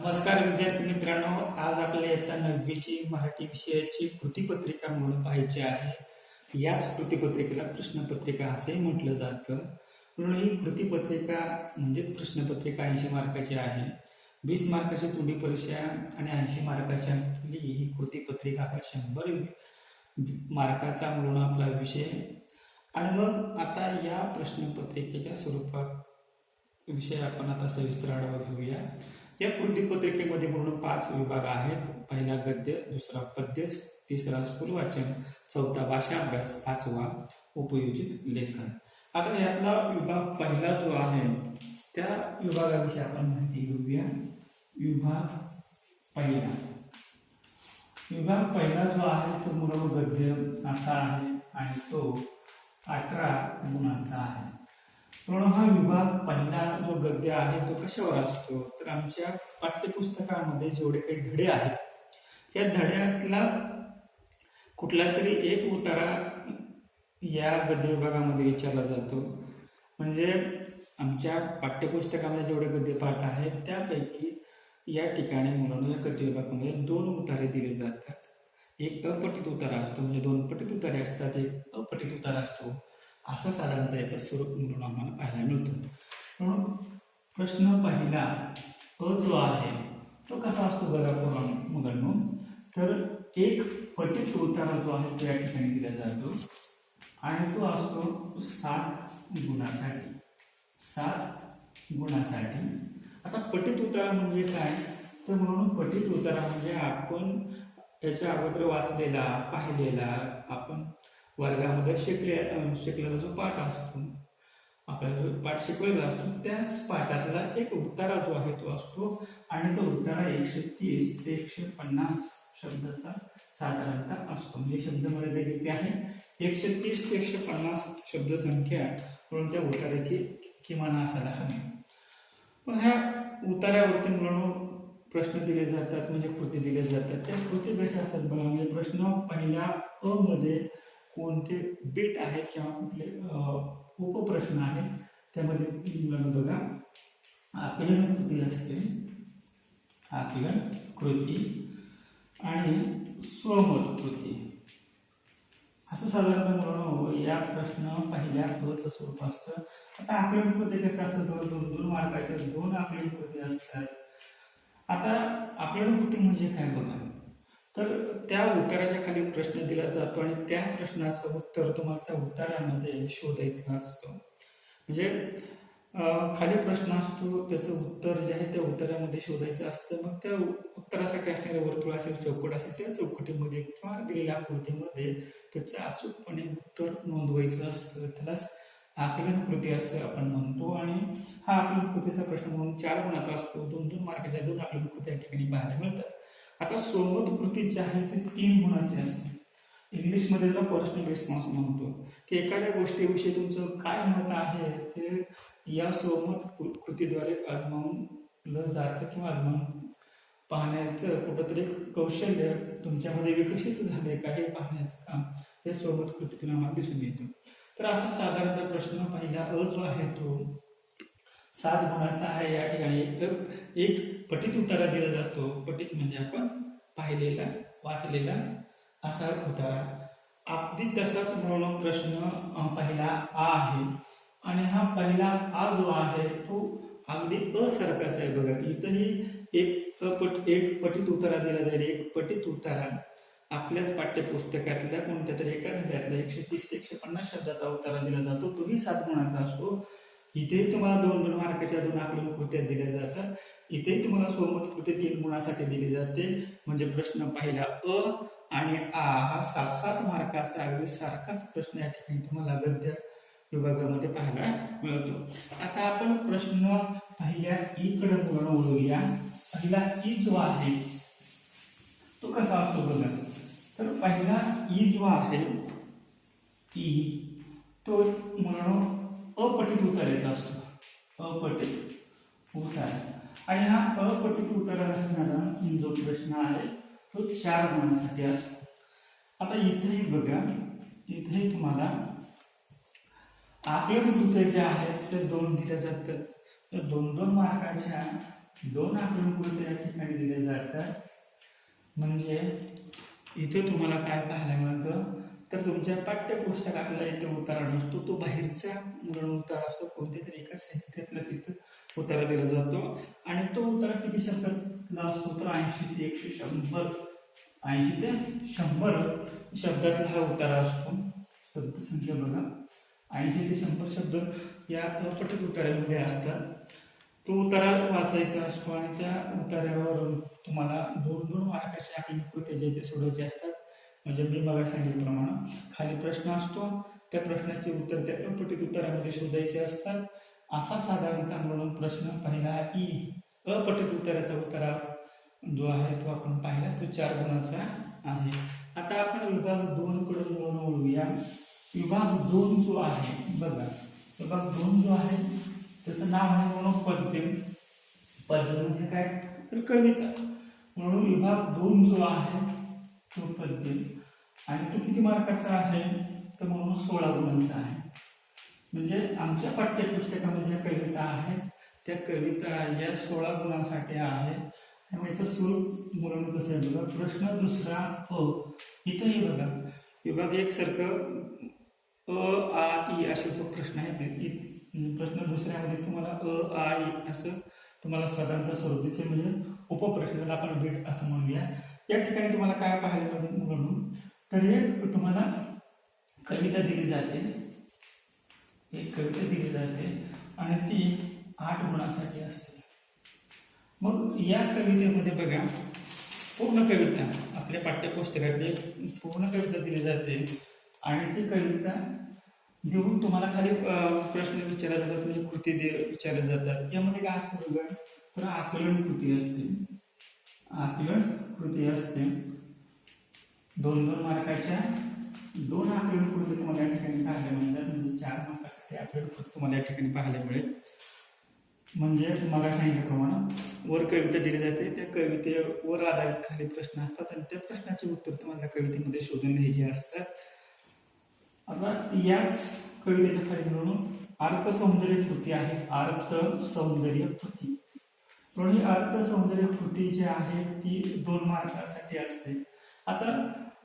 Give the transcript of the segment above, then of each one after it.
नमस्कार विद्यार्थी मित्रांनो, आज आपल्याला इयत्ता 9वीची मराठी विषयाची कृतीपत्रिका म्हणून पाहायची आहे. याच कृतीपत्रिकेला प्रश्नपत्रिका असे म्हटलं जातं. म्हणून ही कृतीपत्रिका म्हणजेच प्रश्नपत्रिका 80 मार्काची आहे. 20 मार्काची तोंडी परीक्षा आणि 80 मार्काची आपली ही कृतीपत्रिका हा 100 मार्काचा म्हणून आपला विषय. आणि मग आता या प्रश्नपत्रिकेच्या स्वरूपात विषय आपण आता सविस्तर आढावा घेऊया. या कृतीपत्रिकेमध्ये म्हणून 5 विभाग आहेत. पहिला गद्य, दुसरा पद्य, तिसरा स्थूल वाचन, चौथा भाषा अभ्यास, 5वा उपयोजित लेखन. आता यातला विभाग पहिला जो आहे त्या विभागाविषयी आपण माहिती घेऊया. विभाग पहिला जो आहे तो मूळ गद्य असा आहे आणि तो 18 गुणांचा आहे. म्हणून हा विभाग पहिला जो गद्य आहे तो कशावर असतो तर आमच्या पाठ्यपुस्तकामध्ये जेवढे काही धडे आहेत या धड्यातला कुठला तरी एक उतारा या गद्य विभागामध्ये विचारला जातो. म्हणजे आमच्या पाठ्यपुस्तकामध्ये जेवढे गद्यपाठ आहेत त्यापैकी या ठिकाणी म्हणून या गद्य विभागामध्ये 2 उतारे दिले जातात. एक अपठित उतारा असतो, म्हणजे 2 पठित उतारे असतात, एक अपठित उतारा असतो. असं साधारणतः याचं स्वरूप म्हणून आम्हाला पाहायला मिळतं. म्हणून प्रश्न पहिला अ जो आहे तो कसा असतो बघा मुलांनो. तर एक पठित उतारा जो आहे तो या ठिकाणी दिला जातो आणि तो असतो 7 गुणासाठी. आता पठित उतारा म्हणजे काय तर म्हणून पठित उतारा म्हणजे आपण याच्या अगोदर वाचलेला, पाहिलेला, आपण वर्गामध्ये शिकलेला जो पाठ असतो, आपल्याला जो पाठ शिकवलेला असतो त्याच पाठातला एक उतारा जो आहे तो असतो आणि तो उतारा 130 ते 150 शब्दाचा साधारणतः असतो. म्हणजे शब्द मर्यादा किती आहे 130 ते 150 शब्द संख्या म्हणून त्या उताराची किमान असायला हवी. पण ह्या उतार्यावरती म्हणून प्रश्न दिले जातात, म्हणजे कृती दिले जातात. त्या कृती कशा असतात बघा. म्हणजे प्रश्न पहिल्या अ मध्ये कोणते बीट आहेत किंवा कुठले उपप्रश्न आहेत त्यामध्ये बघा आकलन कृती असते, आकलन कृती आणि स्वमत कृती असं साधारणतः म्हणून या प्रश्न पहिल्या अचं स्वरूप असतं. आता आकलन कृती कसं असतं 2 मार्काच्या 2 आकलन कृती असतात. आता आकलन कृती म्हणजे काय बघा. तर त्या उत्तराच्या खाली प्रश्न दिला जातो आणि त्या प्रश्नाचं उत्तर तुम्हाला त्या उत्तरामध्ये शोधायचं असतं. म्हणजे खाली प्रश्न असतो, त्याचं उत्तर जे आहे त्या उत्तरामध्ये शोधायचं असतं. मग त्या उत्तरासाठी असणारे वर्तुळ असेल, चौकट असेल, त्या चौकटीमध्ये किंवा दिलेल्या आकृतीमध्ये त्याचं अचूकपणे उत्तर नोंदवायचं असतं. त्यालाच आकलन कृती असं आपण म्हणतो. आणि हा आकलन कृतीचा प्रश्न म्हणून 4 गुणाचा असतो. 2 मार्काच्या 2 आकलन कृती या ठिकाणी पाहायला मिळतात. आता स्वमत कृती जी आहे ती 3 गुणाची असते. इंग्लिशमध्ये त्याला पर्सनल रिस्पॉन्स म्हणतो की एखाद्या गोष्टीविषयी तुमचं काय मत आहे ते या स्वमत कृतीद्वारे आजमावलं जातं किंवा आजमावून पाहण्याचं कुठंतरी कौशल्य तुमच्यामध्ये विकसित झाले का हे पाहण्याचं काम या स्वमत कृतीतून आम्हाला दिसून येतं. तर असा साधारणतः प्रश्न पहिला अ जो आहे तो 7 गुणाचा आहे. या ठिकाणी एक पठित उतारा दिला जातो. पठित म्हणजे आपण पाहिलेला, वाचलेला असा उतारा. अगदी तसाच म्हणून प्रश्न पहिला आ आहे आणि हा पहिला आ जो आहे तो अगदी असारखाच आहे बघा. इथंही एक पठित उतारा दिला जाईल. एक पठित उतारा आपल्याच पाठ्यपुस्तकातल्या कोणत्या तरी एका धड्यातला 130 ते 150 शब्दाचा उतारा दिला जातो. तोही 7 गुणांचा असतो. इथेही तुम्हाला 2 मार्काच्या 2 आकलन कृत्या दिल्या जातात. इथेही तुम्हाला स्वमत कृती 3 गुणासाठी दिली जाते. म्हणजे प्रश्न पहिला अ आणि आ हा 7 मार्काचा अगदी सारखाच प्रश्न या ठिकाणी तुम्हाला गद्य विभागामध्ये पाहायला मिळतो. आता आपण प्रश्न पहिल्या ई कडे वळूया. पहिला ई जो आहे तो कसा असतो बघा. तर पहिला ई जो आहे ई तो म्हणून अपठित उताराचा असतो. अपठित उतारा आणि हा अपठित उतारा असणारा जो प्रश्न आहे तो 4 गुणांसाठी असतो. आता इथेही बघा, इथेही तुम्हाला आकलन कृत्या ज्या आहेत ते 2 दिल्या जातात. तर 2-2 मार्काच्या 2 आकलनकृती या ठिकाणी दिल्या जातात. म्हणजे इथे तुम्हाला काय पाहायला मिळतं तर तुमच्या पाठ्यपुस्तकातला इथे उतारा नसतो, तो बाहेरचा मुलं उतारा असतो, कोणत्या तरी एका साहित्यातला तिथं उतारा दिला जातो. आणि तो उतारा किती शब्दातला असतो तर 80 ते 100 80 ते 100 शब्दातला हा उतारा असतो. शब्दसंख्या बघा 80 ते 100 शब्द या पठ्य उतार्यामध्ये असतात. तो उतारा वाचायचा असतो आणि त्या उतार्यावर तुम्हाला 2 मार्काचे आकलनकृती जे ते सोडवायचे असतात. म्हणजे मी मला सांगितल्याप्रमाणे खाली प्रश्न असतो, त्या प्रश्नाचे उत्तर त्या अपठित उत्तरामध्ये शोधायचे असतात. असा साधारणतः म्हणून प्रश्न पहिला ई अपठित उत्तराचा उत्तरा जो आहे तो आपण पाहिला, तो 4 गुणाचा आहे. आता आपण विभाग 2 कडे वळूया. विभाग 2 जो आहे बघा, विभाग 2 जो आहे त्याचं नाव आहे म्हणून पद्य. पद्य म्हणजे काय तर कविता. म्हणून विभाग 2 जो आहे तो पद्य आणि तो किती मार्काचा आहे तर म्हणून 16 गुणांचा आहे. म्हणजे आमच्या पाठ्यपुस्तकामध्ये ज्या कविता आहेत त्या कविता या 16 गुणांसाठी आहेत. त्यामुळे याचं स्वरूप मुलांना कसं आहे बघा, प्रश्न दुसरा इथंही बघा विभाग 1 सारखं आ ई असे प्रश्न आहेत. प्रश्न दुसऱ्यामध्ये तुम्हाला आ ई असं तुम्हाला साधारणतः स्वरूप दिसेल, म्हणजे उपप्रश्न आपण भेट असं म्हणूया. या ठिकाणी तुम्हाला काय पाहायला मिळेल म्हणून तर एक तुम्हाला कविता दिली जाते, एक कविता दिली जाते आणि ती 8 गुणांसाठी असते. मग या कवितेमध्ये बघा पूर्ण कविता आपल्या पाठ्यपुस्तकातली पूर्ण कविता दिली जाते आणि ती कविता देऊन तुम्हाला खाली प्रश्न विचारले जातात, म्हणजे कृती विचारल्या जातात. यामध्ये काय असतं बघा तर आकलन कृती असते, आकलन कृती असते. 2 मार्काच्या 2 आकलन कृती तुम्हाला या ठिकाणी पाहायला मिळतात. म्हणजे 4 मार्कासाठी आकलन कृती तुम्हाला या ठिकाणी पाहायला मिळेल. म्हणजे तुम्हाला सांगितल्याप्रमाणे वर कविता दिली जाते, त्या कवितेवर आधारित खाली प्रश्न असतात आणि त्या प्रश्नाचे उत्तर तुम्हाला कवितेमध्ये शोधून लिहायचे असतात. आता याच कवितेच्या खाली म्हणून अर्थसौंदर्य कृती आहे, अर्थसौंदर्य कृती. म्हणून ही अर्थसौंदर्य कृती जी आहे ती 2 मार्कासाठी असते. आता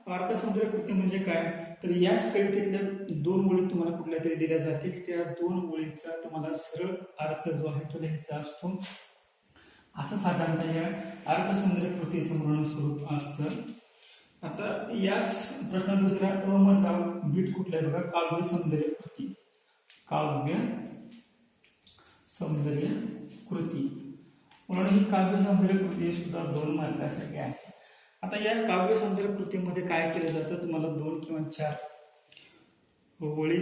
अर्थसौंदर्य कृती म्हणजे काय तर याच कवितेतल्या 2 ओळी तुम्हाला कुठल्या तरी दिल्या जातील, त्या 2 ओळीचा तुम्हाला सरळ अर्थ जो आहे तो लिहायचा असतो. असं साधारणतः या अर्थसौंदर्य कृतीचं म्हणून स्वरूप असतं. आता याच प्रश्न दुसऱ्या मधला बीट कुठला बघा, काव्य सौंदर्य कृती. काव्य सौंदर्य कृती म्हणून ही काव्य सौंदर्य कृती सुद्धा 2 मार्कासाठी आहे. आता या काव्य सौंदर्य कृतीमध्ये काय केलं जातं तुम्हाला 2 किंवा 4 ओळी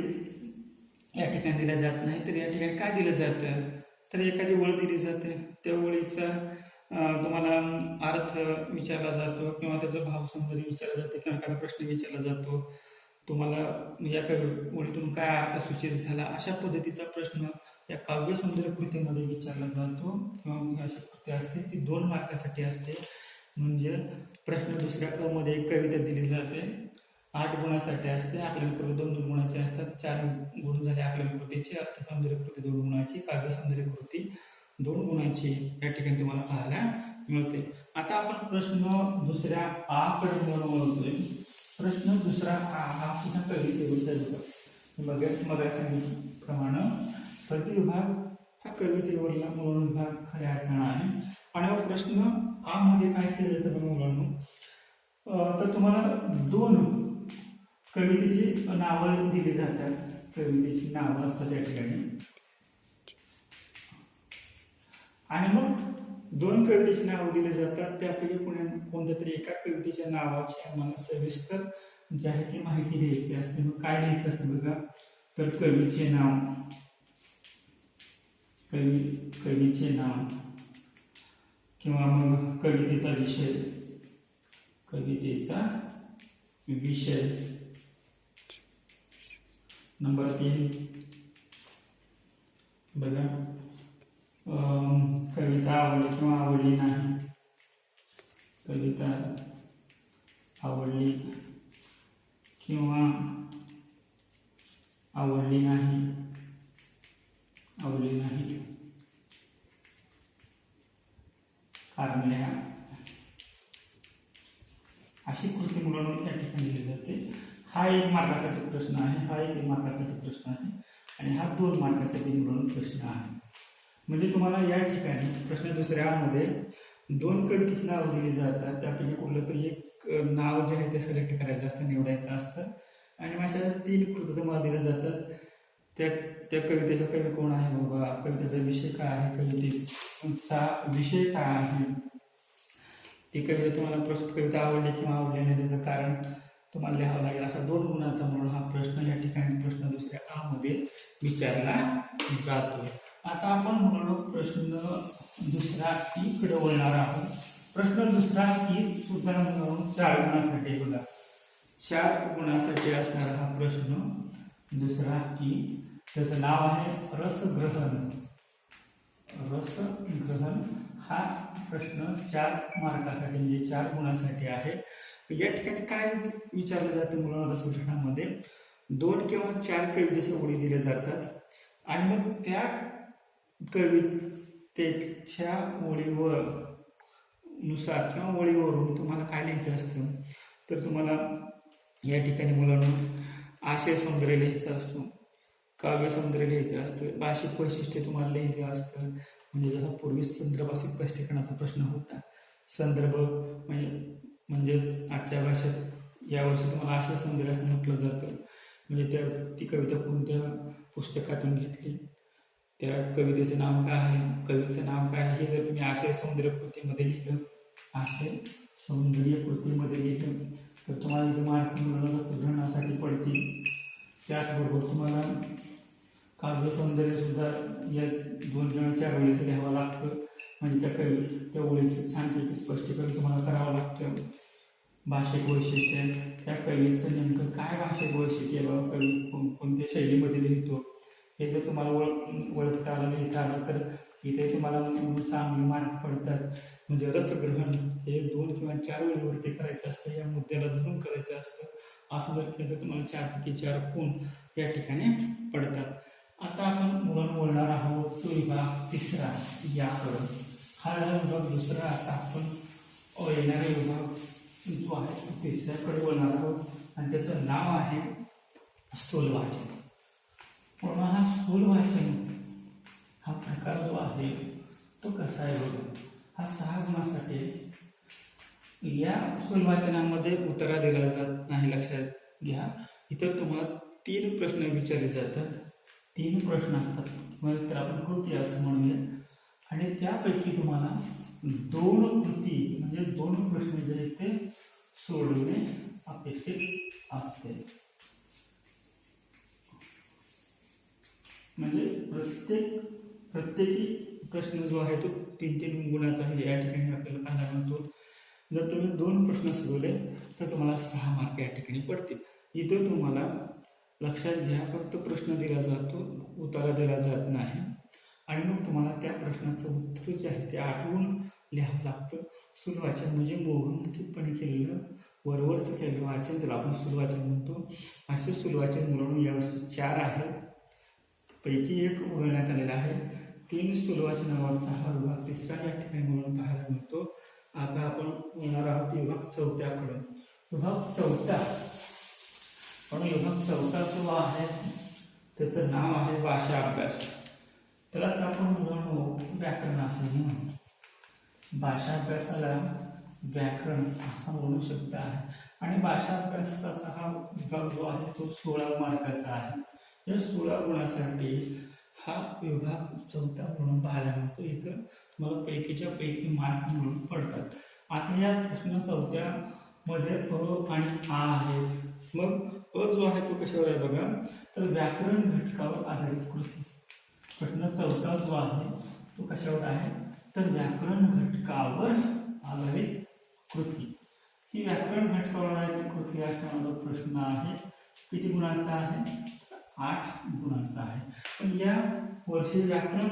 या ठिकाणी दिल्या जात नाही, तर या ठिकाणी काय दिलं जातं तर एखादी ओळ दिली जाते, त्या ओळीचा तुम्हाला अर्थ विचारला जातो किंवा त्याचं भाव सौंदर्य विचारलं जातं किंवा एखादा प्रश्न विचारला जातो. तुम्हाला या ओळीतून काय अर्थ सूचित झाला अशा पद्धतीचा प्रश्न या काव्य सौंदर्य कृतीमध्ये विचारला जातो किंवा अशी कृती असते ती 2 मार्कासाठी असते. म्हणजे प्रश्न दुसऱ्या क मध्ये एक कविता दिली जाते, 8 गुणासाठी असते. आकलन कृती 2 गुणाची असतात. 4 गुण झाले आकलन कृतीचे. अर्थसौंदर्य कृती 2 गुणाची, काव्य सौंदर्य कृती 2 गुणाची या ठिकाणी तुम्हाला पाहायला मिळते. आता आपण प्रश्न दुसऱ्या आ कडे वळतोय. प्रश्न दुसरा आ हा सुद्धा कवितेवर मग सांगितल्याप्रमाणे प्रतिविभाग हा कवितेवरला मूळ विभाग खऱ्या अर्थानं आहे. आणि प्रश्न आ मध्ये काय केलं जातं बघा मुलांनो, तर तुम्हाला 2 कवितेची नावं दिली जातात. कवितेची नावं असतात त्या ठिकाणी आणि मग 2 कवितेची नावं दिली जातात. त्यापैकी कोणत्या तरी एका कवितेच्या नावाची आम्हाला सविस्तर जी आहे ती माहिती द्यायची असते. मग काय लिहायचं असतं बघा तर कवीचे नाव, कवीचे नाव किंवा मग कवितेचा विषय, कवितेचा विषय. नंबर 3 बघा कविता आवडली किंवा आवडली नाही, कविता आवडली किंवा आवडली नाही, आवडली नाही. मुलांना या ठिकाणी दिली जाते. हा 1 मार्कासाठी प्रश्न आहे, हा 1 मार्कासाठी प्रश्न आहे आणि हा 2 मार्कासाठी मुलांना प्रश्न आहे. म्हणजे तुम्हाला या ठिकाणी प्रश्न दुसऱ्यामध्ये 2 कवितेची नावं दिली जातात. त्यापैकी कुठलं तरी एक नाव जे आहे ते सिलेक्ट करायचं असतं, निवडायचं असतं आणि अशा 3 कृती तुम्हाला दिल्या जातात. त्या कवितेचा कवी कोण आहे बाबा, कवितेचा विषय काय आहे, कवितेचा विषय काय आहे, ती कविता तुम्हाला प्रस्तुत कविता आवडली किंवा आवडली नाही त्याचं कारण तुम्हाला लिहावं लागेल. असा 2 गुणाचा म्हणून हा प्रश्न या ठिकाणी प्रश्न दुसऱ्या आ मध्ये विचारला जातो. आता आपण म्हणून प्रश्न दुसरा ई कडे वळणार आहोत. प्रश्न दुसरा ई सुद्धा म्हणून 4 गुणासाठी बघा, 4 गुणासाठी असणारा हा प्रश्न दुसरा ई. त्याचं नाव आहे रसग्रहण. रसग्रहण हा प्रश्न 4 मार्कासाठी म्हणजे 4 गुणासाठी आहे. या ठिकाणी काय विचारलं जातं मुलांना रसग्रहणामध्ये, 2 किंवा 4 कवितेच्या ओळी दिल्या जातात आणि मग त्या कवितेच्या ओळीवर नुसार किंवा ओळीवरून तुम्हाला काय लिहायचं असतं, तर तुम्हाला या ठिकाणी मुलांना आशय सौंदर्य लिहायचं असतो, काव्य सौंदर्य लिहायचं असतं, भाषिक वैशिष्ट्य तुम्हाला लिहायचं असतं. म्हणजे जसा पूर्वी संदर्भाशी स्पष्टीकरणाचा प्रश्न होता, संदर्भ म्हणजेच आजच्या भाषेत यावर्षी तुम्हाला आशय सौंदर्य असं म्हटलं जातं. म्हणजे ती कविता कोणत्या पुस्तकातून घेतली, त्या कवितेचं नाव काय आहे, कवीचं नाव काय आहे, हे जर तुम्ही आशय सौंदर्य कृतीमध्ये लिहिलं, आशय सौंदर्य कृतीमध्ये लिहिलं तर तुम्हाला इथे मार्क रसग्रहणासाठी पडतील. त्याचबरोबर तुम्हाला काव्य सौंदर्य सुद्धा या 2 किंवा 4 ओळीचं लिहावं लागतं. म्हणजे त्या ओळीचं छानपैकी स्पष्टीकरण तुम्हाला करावं लागतं. भाषिक वैशिष्ट्य, त्या कवीचं नेमकं काय भाषिक वैशिष्ट्य, बाबा कवी कोणत्या शैलीमध्ये लिहितो हे जर तुम्हाला ओळखता आलं, लिहिता आलं तर इथे तुम्हाला चांगले मार्क पडतात. म्हणजे रसग्रहण हे 2 किंवा 4 ओळीवरती करायचं असतं, या मुद्द्याला धरून करायचं असतं. असं जर केलं तर तुम्हाला 4 पैकी 4 गुण या ठिकाणी पडतात. आता आपण मुलांना बोलणार आहोत तो विभाग 3रा याकडं. हा विभाग 2रा. आता आपण येणारा विभाग जो आहे तो 3ऱ्याकडे बोलणार आहोत आणि त्याचं नाव आहे स्थूल वाचन. पण हा स्थूल वाचन हा प्रकार जो आहे तो कसा आहे बघा, हा 6 गुणासाठी. या स्थूल वाचनामध्ये उतारा दिला जात नाही, लक्षात घ्या. इथं तुम्हाला 3 प्रश्न विचारले जातात, 3 प्रश्न असतात किंवा तर आपण कृती असं म्हणूया आणि त्यापैकी तुम्हाला 2 कृती म्हणजे 2 प्रश्न जे आहेत ते सोडवणे अपेक्षित असते. म्हणजे प्रत्येकी प्रश्न जो आहे तो 3-3 गुणाचा आहे. या ठिकाणी आपल्याला पाहायला मिळतो. जर तुम्ही 2 प्रश्न सोडवले तर तुम्हाला 6 मार्क या ठिकाणी पडतील. इथं तुम्हाला लक्षात घ्या, फक्त प्रश्न दिला जातो, उतारा दिला जात नाही आणि मग तुम्हाला त्या प्रश्नाचं उत्तर जे आहे ते आठवून लिहावं लागतं. स्थूल वाचन म्हणजे मोघमुखीपणे केलेलं, वरवरचं केलेलं वाचन, त्याला आपण स्थूल वाचन म्हणतो. असे स्थूल वाचन मुलांना यावर्षी 4 आहे, पैकी 1 उघडण्यात आलेला आहे. 3 स्थूल वाचनावरचा हा विभाग 3रा या ठिकाणी मुलांना पाहायला मिळतो. आता आपण बोलणार आहोत विभाग 4थ्याकडे. विभाग 4था पण विभाग 4था जो आहे त्याचं नाव आहे भाषा अभ्यास. त्यालाच आपण मुलांना व्याकरण असंही म्हणतो. भाषा अभ्यासाला व्याकरण असा म्हणू शब्द आहे आणि भाषा अभ्यासाचा हा विभाग जो आहे तो 16 मार्काचा आहे. या 16 गुणासाठी हा विभाग 4था म्हणून पाहायला मिळतो. इथं तुम्हाला पैकीच्या पैकी मार्क म्हणून पडतात. आता या प्रश्न 4थ्या मध्ये अ आणि आ आहे. मग अ जो आहे तो कशावर आहे बघा, तर व्याकरण घटकावर आधारित कृती. प्रश्न 4था जो आहे तो कशावर आहे, तर व्याकरण घटकावर आधारित कृती. ही व्याकरण घटकावर आधारित कृती असणारा प्रश्न आहे. किती गुणांचा आहे, 8 गुणांचा आहे. पण या वर्षी व्याकरण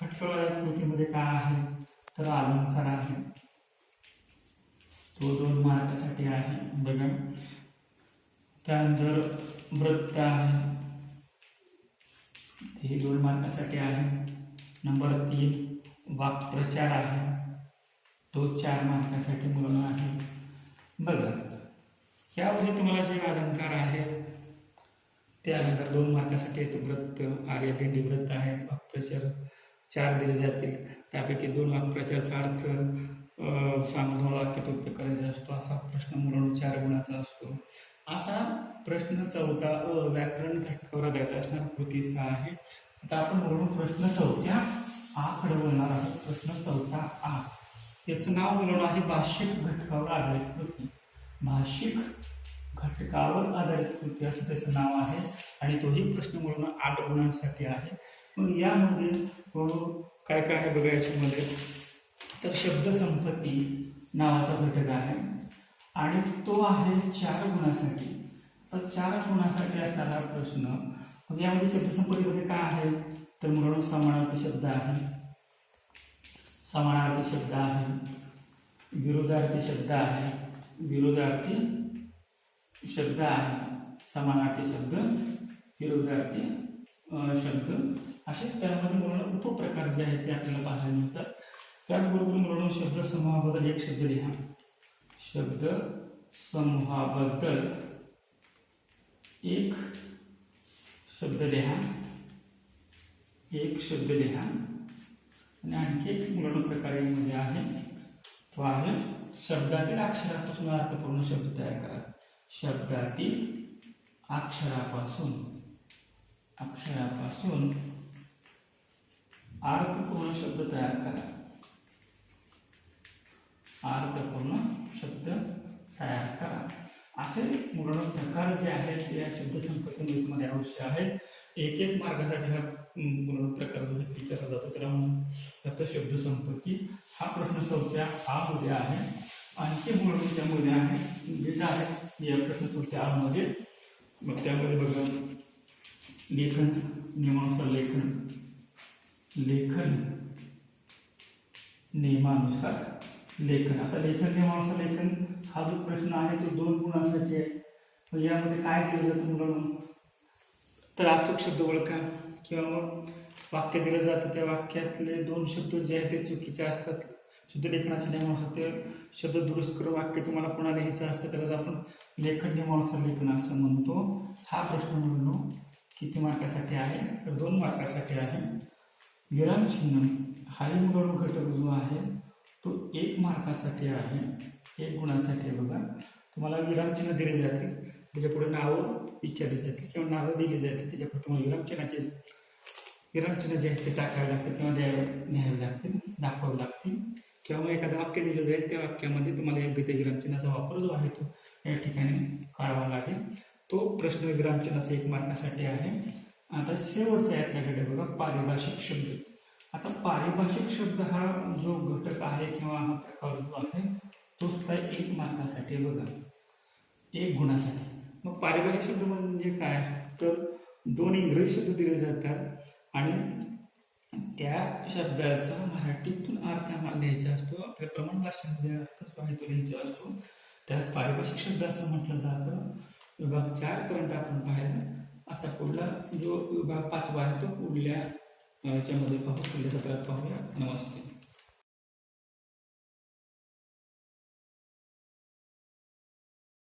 घटकावर आधारित कृतीमध्ये काय आहे, तर अलंकार आहे, तो 2 मार्कासाठी आहे बघा. त्यानंतर वृत्त आहे, हे 2 मार्कासाठी आहे. नंबर 3 वाक्प्रचार आहे, तो 4 मार्कासाठी मुलांना आहे बघा. यामध्ये तुम्हाला जे अलंकार आहेत ते अलंकार 2 मार्कासाठी आहेत. व्रत, आर्य, दिंडी व्रत आहे. वाक्प्रचार 4 दिले जातील. त्यापैकी 2 वाक्प्रचारचा अर्थ सांगून वाक्यात उपयोग करायचा असतो. असा प्रश्न मुलांना 4 गुणाचा असतो. असा प्रश्न 4 व्याकरण घटकावर आधारित असणारा कृती 6 आहे. आता आपण म्हणून प्रश्न 4 आकडे बोलणार आहोत. प्रश्न 4 आ, याचं नाव मुलांना आहे भाषिक घटकावर आधारित कृती. भाषिक घटकावर आधारित कृती असं त्याचं नाव आहे आणि तोही प्रश्न मुलांना 8 गुणांसाठी आहे. मग यामध्ये काय काय आहे बघा. याच्यामध्ये तर शब्दसंपत्ती नावाचा घटक आहे आणि तो आहे 4 गुणासाठी. तर 4 गुणासाठी असणारा प्रश्न. मग यामध्ये शब्दसंपत्तीमध्ये काय आहे तर मुलांना समानार्थी शब्द आहे, समानार्थी शब्द आहे, विरोधार्थी शब्द आहे, विरोधार्थी शब्द आहे, समानार्थी शब्द, विरोधार्थी शब्द, असे त्यामध्ये मुलांना उपप्रकार जे आहेत ते आपल्याला पाहायला मिळतात. त्याचबरोबर मुलांना शब्द समूहाबद्दल एक शब्द लिहा. शब्द समूहाबद्दल एक शब्द लिहा, एक शब्द लिहा. आणि आणखी एक मुलांना प्रकार यामध्ये आहे तो आहे शब्दातील अक्षरापासून अर्थपूर्ण शब्द तयार करा. शब्दातील अक्षरापासून अर्थपूर्ण शब्द तयार करा. अर्थपूर्ण शब्द तयार करा. असे मुलांना प्रकार जे आहेत या शब्दसंपत्ती मध्ये अवश्य आहेत. एक मार्गासाठी हा मुलांना प्रकार विचारला जातो. त्याला म्हणून आता शब्दसंपत्ती हा प्रश्न 4 आ मध्ये आहे. आणखी मुलांना त्यामध्ये आहे गीत आहे या प्रश्न 4 आ मध्ये. मग त्यामध्ये बघा लेखन नियमानुसार लेखन नियमानुसार लेखन. आता लेखन नियमानुसार लेखन हा जो प्रश्न आहे तो 2 गुणांसाठी आहे. मग यामध्ये काय दिलं जातं मुलांना तर अचूक शब्द ओळखा किंवा मग वाक्य दिलं जातं त्या वाक्यातले 2 शब्द जे आहेत ते चुकीचे असतात. शुद्ध लेखनाच्या नियमानुसार ते शब्द दुरुस्त करून वाक्य तुम्हाला पुन्हा लिहायचं असतं त्याला आपण लेखन नियमानुसार लेखन असं म्हणतो. हा प्रश्न म्हणून किती मार्कासाठी आहे तर 2 मार्कासाठी आहे. विरामचिन्ह हाही मुलांना घटक जो आहे तो 1 मार्कासाठी आहे, 1 गुणासाठी. बघा तुम्हाला विरामचिन्ह दिले जातील त्याच्यापुढे नावं विचारली जातील किंवा नावं दिली जातील. त्याच्यापुढे तुम्हाला विरामचिन्ह जे आहेत ते टाकावे लागतील किंवा न्यावे लागतील, दाखवावे लागतील. किंवा मग एखादं वाक्य दिलं जाईल त्या वाक्यामध्ये तुम्हाला योग्य त्या विरामचिन्हाचा वापर जो आहे तो या ठिकाणी करावा लागेल. तो प्रश्न विरामचिन्हाचा 1 मार्कासाठी आहे. आता शेवटचा यातल्याकडे बघा पारिभाषिक शब्द. आता पारिभाषिक शब्द हा जो घटक आहे किंवा हा प्रकार जो आहे तो सुद्धा 1 मार्कासाठी. बघा 1 गुणासाठी. मग पारिभाषिक शब्द म्हणजे काय तर 2 इंग्रजी शब्द दिले जातात आणि त्या शब्दाचा मराठीतून अर्थ आम्हाला लिहायचा असतो. आपल्या प्रमाण भाषेमध्ये अर्थ जो आहे तो लिहायचा असतो. त्यास पारिभाषिक शब्द असं म्हटलं जातं. विभाग 4 पर्यंत आपण पाहिलं. आता पुढला जो विभाग 5वा आहे तो पुढल्या याच्यामध्ये पाहू, पुढल्या सत्रात पाहूया. नमस्ते.